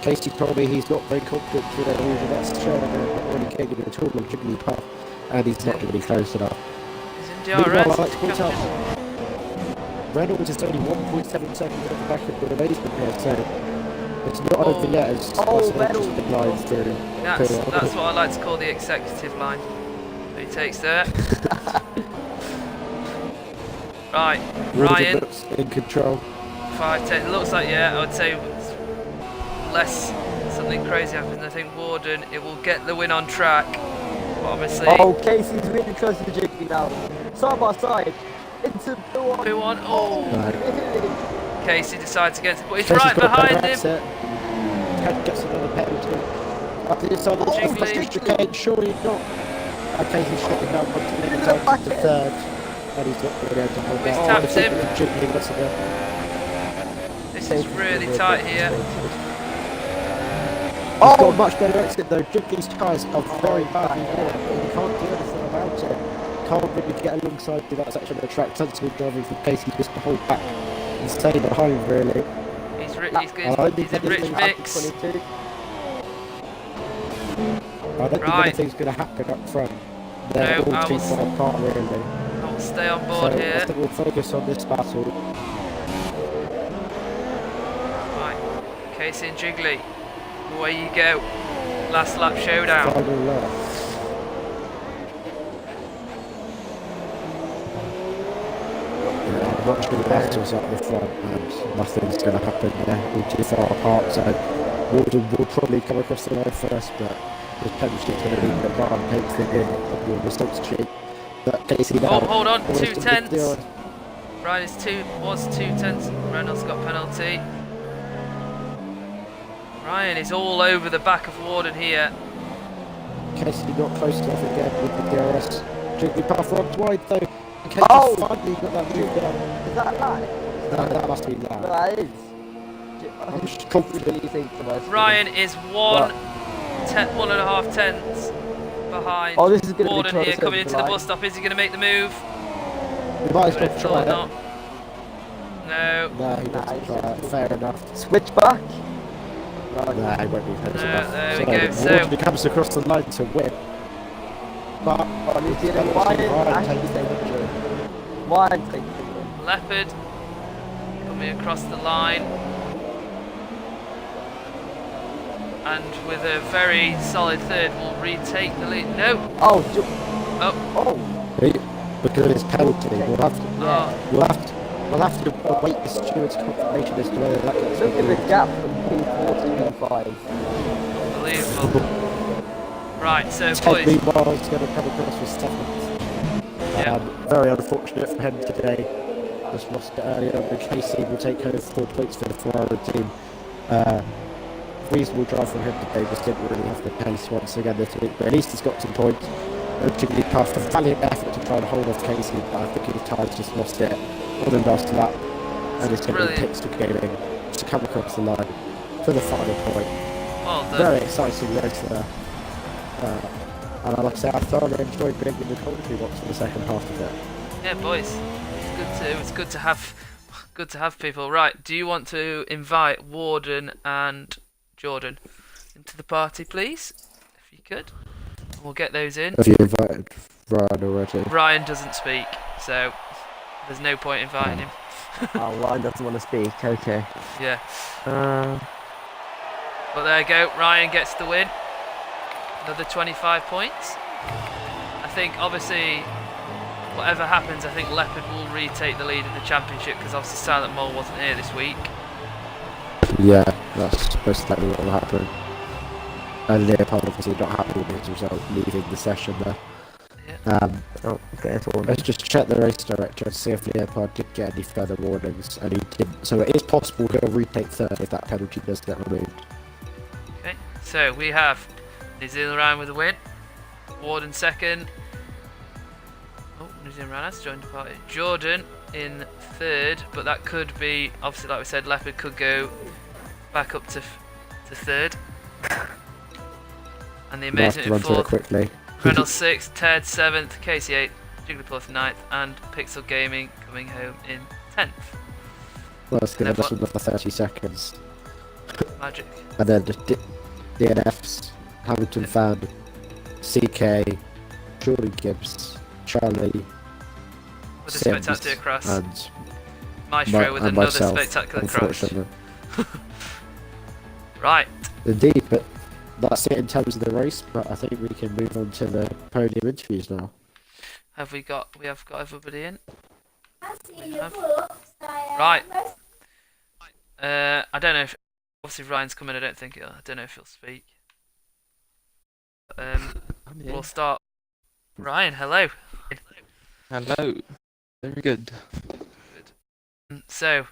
Casey told me he's not very confident with that Rouge, and that's showing him not really getting at all on Jiggly path, and he's not going to be close enough. He's in Meanwhile, DRS. I'd like to point out, Reynolds is only 1.7 seconds at the back of the Amazement here, so it's not over yet as just been lined through. That's what I like to call the executive line. Who he takes there. Right, Ryan. Looks in control. 5 10. Looks like, yeah, I would say unless something crazy happens, I think Warden, it will get the win on track. But obviously. Oh, Casey's really close to Jiggly now. Side by side. Into P1. P1. Oh. Right. Casey decides against it, but he's Casey's right got a behind better him. exit. Ted gets another penalty. Up to the side of the Jiggly. surely not. Okay, he's shutting down continuing down to third. And he's not going to be able to hold He's that. tapped him. Jiggly gets it. This is really tight here. He's got a much better exit though. Jiggly's tyres are very badly worn, but he can't do anything about it. Can't really get alongside the that section of the track. Sensible driving from Casey just to hold back and stay behind really. He's in rich mix. I don't think Right. anything's going to happen up front. They're No, I all too will far apart, really. I will stay on So board I here. think we'll focus on this battle. Right, Casey and Jiggly, away you go. Last lap showdown. Final lap. Yeah, watching the battles up the front, and nothing's going to happen there. All too far apart, so Warden will probably come across the line first, but his penalty's going to lead the bar and takes it in on the results sheet. But Casey now. Oh, hold on, almost 2 a big tenths. deal. Right, was 2 tenths. Reynolds got penalty. Ryan is all over the back of Warden here. Casey not close enough again with the DRS. Jiggly path runs wide though. And Casey finally got that move done. Is that live? No, that must be No, that. that is. I'm just confident. Ryan is 1.5 tenths behind Oh, this is gonna be Warden close here, coming over into the the line. bus stop. Is he going to make the move? We might as I well would have try thought it. not. No. No, he doesn't try it. Fair enough. Switch back. No, he won't be close No, enough. there we go, so- Warden comes across the line to win. But Oh, New Zealand, Ryan takes the victory. Wine takes the win. Leopard coming across the line. And with a very solid third, will retake the lead. No! Oh, Oh! Because it's penalty, we'll have to, Oh. we'll have to await the steward's confirmation as to whether that gets look at the removed. gap from P4 to P5. Unbelievable. Right, so Ted boys. meanwhile is going to come across with seventh. Yeah. Very unfortunate for him today. Just lost it earlier, but Casey will take home 4 points for the Ferrari team. Reasonable drive from him today, just didn't really have the pace once again this week, but at least he's got some points. Particularly past a valiant effort to try and hold off Casey, but I think his tire's just lost it on the last lap, and it's going to be Brilliant. pits to gaming to come across the line for the final point. Well done. Very exciting race there. And like I say, I thoroughly enjoyed being in the commentary box for the second half of it. Yeah, boys. It's good to have people. Right, do you want to invite Warden and Jordan into the party, please? If you could. We'll get those in. Have you invited Ryan already? Ryan doesn't speak, so there's no point inviting him. Oh, Ryan doesn't want to speak. Okay. Yeah. Uh, But there you go, Ryan gets the win. Another 25 points. I think, obviously, whatever happens, I think Leopard will retake the lead in the championship because obviously Silent Mole wasn't here this week. Yeah, that's most likely what will happen. And Leopold obviously not happy with his result, leaving the session there. Yeah. oh, okay, so Let's just check the race director and see if Leopold did get any further warnings, and he didn't. So it is possible he'll retake third if that penalty does get removed. Okay, so we have New Zealand Ryan with a win. Warden second. Oh, New Zealand Ryan has joined the party. Jordan in third, but that could be, obviously, like we said, Leopard could go back up to third. And the We'll have Amazing to in run through it fourth. quickly. Reynolds 6th, Ted 7th, Casey 8th, Jigglypuff 9th, and Pixel Gaming coming home in 10th. Well, let's give And us then another 30 seconds. Magic. And then just DNFs, Hamilton Fan, CK, Jordan Gibbs, Charlie, With a Sims, spectacular cross. and Maestro with and another myself, spectacular cross. unfortunately. Right. Indeed, but that's it in terms of the race, but I think we can move on to the podium interviews now. We have got everybody in. We have. Right. I don't know if obviously Ryan's coming. I don't know if he'll speak. We'll start. Ryan, hello. Hello. Very good. So,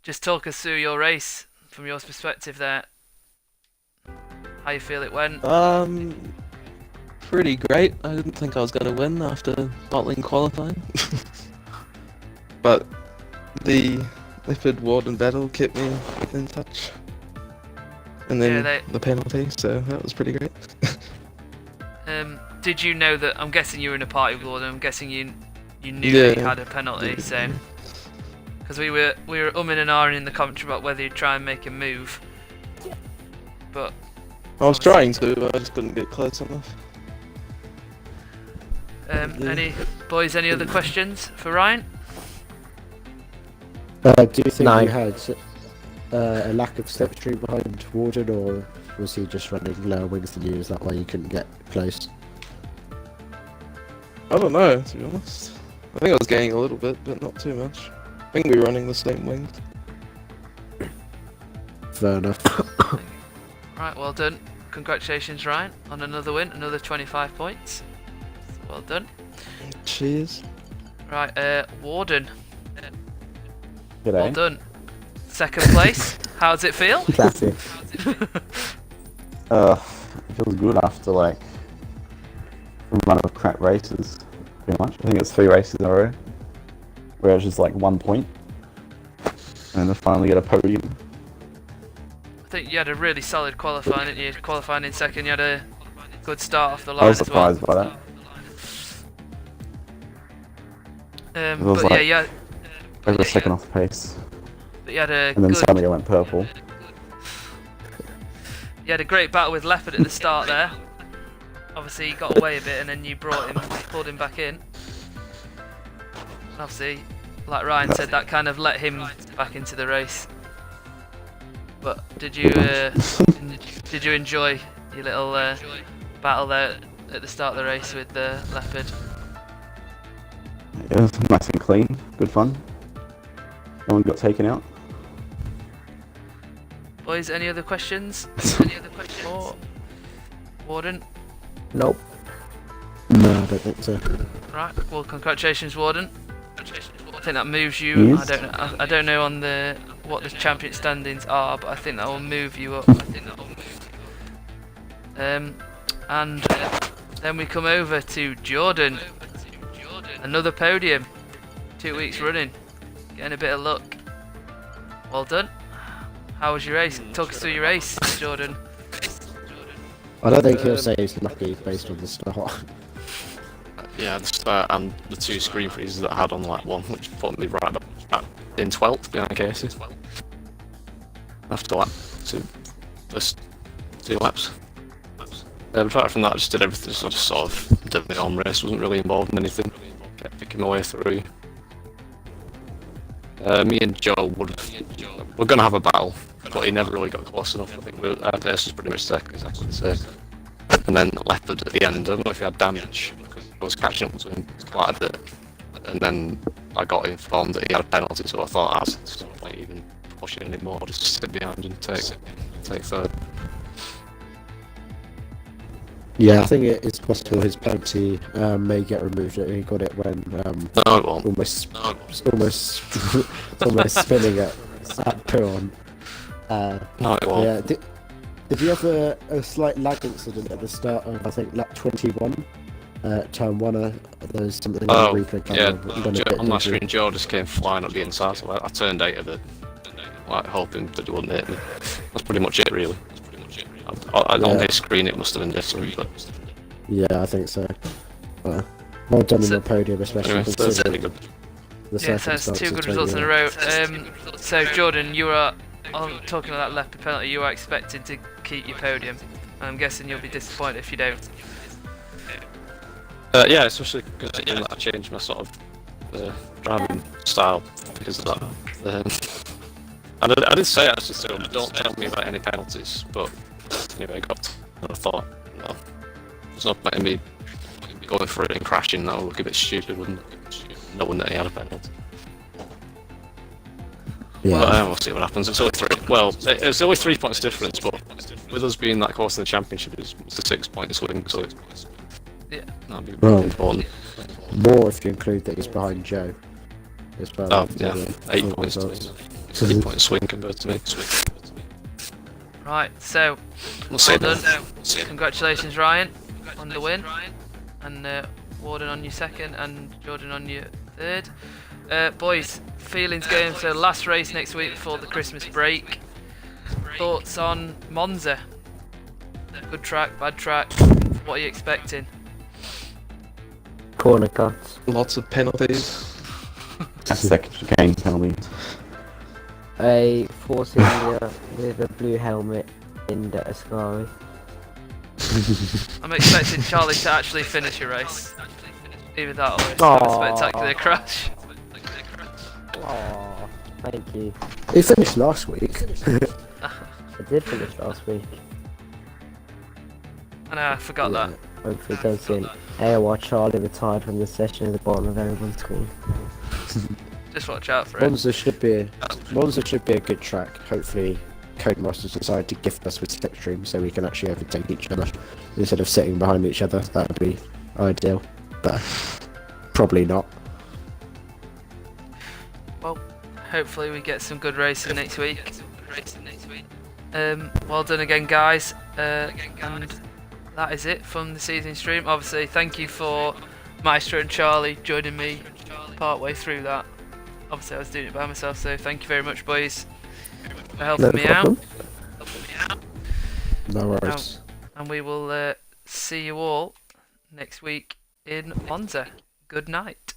just talk us through your race from your perspective there. How you feel it went? Pretty great. I didn't think I was gonna win after bottling qualifying. But the Lifford Warden battle kept me in touch. And then the penalty, so that was pretty great. Did you know that? I'm guessing you were in a party with Warden. I'm guessing you knew Yeah, that you had a penalty. So, because we were umming and ahhing in the commentary about whether you'd try and make a move, but I was trying to, but I just couldn't get close enough. Any boys? Any other questions for Ryan? Do you think No. you had a lack of slipstream behind Warden, or was he just running lower wings than you? Is that why you couldn't get close? I don't know, to be honest. I think I was gaining a little bit, but not too much. I think we were running the same wings. Fair enough. Right, well done. Congratulations, Ryan, on another win, another 25 points. Well done. Cheers. Right, Warden, G'day. well done. Second place. How does it feel? Classic. It feels good after like a run of crap races, pretty much. I think it's 3 races in a row, where it's just like 1 point, and then finally get a podium. I think you had a really solid qualifying, didn't you? Qualifying in second, you had a good start off the line I was as well. surprised by that. It was But like yeah, over a second off the pace, but you had a and then good, suddenly I went purple. you had a great battle with Leopard at the start there. Obviously, he got away a bit, and then you pulled him back in. And obviously, like Ryan said, that kind of let him back into the race. But did you enjoy your little battle there at the start of the race with the Leopard? It was nice and clean, good fun. No one got taken out. Boys, any other questions? Any other questions? Or Warden? Nope. No, I don't think so. Right. Well, congratulations, Warden. I think that moves you. Yes. I don't know on what the champion standings are, but I think that will move you up. And then we come over to Jordan. Another podium. 2 weeks running. Getting a bit of luck. Well done. How was your race? Talk us through your race, Jordan. I don't think he'll say he's lucky based on the start. Yeah, the start and the 2 screen freezes that I had on lap 1, which put me right up in 12th behind Casey. After lap 2, first 2 laps. Apart from that, I just did everything, so I just sort of did my own race, wasn't really involved in anything. Kept picking my way through. Me and Joe we're going to have a battle, but he never really got close enough. I think our race was pretty much second, exactly the same. And then Leopard at the end, I don't know if he had damage, because I was catching up to him quite a bit. And then I got informed that he had a penalty, so I thought I was no point even pushing anymore, just sit behind and take third. Yeah, I think it is possible his penalty may get removed. He got it when No, it won't. almost spinning at Piron. No, it won't. Yeah, did you have a slight lag incident at the start of, I think, lap 21? Turn 1, there's something on the replay camera. On my screen, Joe just came flying up the inside, so I turned 8 of it, like hoping that he wouldn't hit me. That's pretty much it, really. On his screen, it must have been different, but Yeah, I think so. Well done in the podium, especially anyway, that's pretty considering good. the Yeah, so that's 2 good results in a row. So Jordan, you were talking about that Leopard penalty. You are expecting to keep your podium. I'm guessing you'll be disappointed if you don't. Yeah, especially considering that I changed my sort of driving style because of that. And I did say actually to him, don't tell me about any penalties, but anyway, I got to, and I thought, no, there's no point in me going for it and crashing. That would look a bit stupid, wouldn't it? Knowing that he had a penalty. Yeah. But we'll see what happens. It's only 3. Well, it's only 3 points difference, but with us being that close in the championship, it's a 6-point swing, so Yeah. that'd be Well, really important. More if you include that he's behind Joe as well. Oh, So, yeah, 8 points to me. It's an 8-point swing compared to me. Right. So We'll see. well done. Congratulations, Ryan, on the win, and Warden on your second, and Jordan on your third. Boys, feelings going for the last race next week before the Christmas break. Thoughts on Monza? Good track, bad track? What are you expecting? Corner cuts. Lots of penalties. That's second chicane penalty. A 4-cylinder with a blue helmet in the Ascari. I'm expecting Charlie to actually finish a race. Either that or it's Aww. a spectacular crash. Oh, thank you. He finished last week. I did finish last week. I know, I forgot that. Hopefully it does soon. AOR Charlie retired from the session at the bottom of everyone's screen. Just watch out for it. Monza should be a good track. Hopefully, Codemasters decide to gift us with slipstream so we can actually overtake each other instead of sitting behind each other. That would be ideal, but probably not. Well, hopefully we get some good racing next week. Well done again, guys. And that is it from the season stream. Obviously, thank you for Maestro and Charlie joining me part way through that. Obviously, I was doing it by myself, so thank you very much, boys, for helping me out. No worries. And we will see you all next week in Monza. Good night.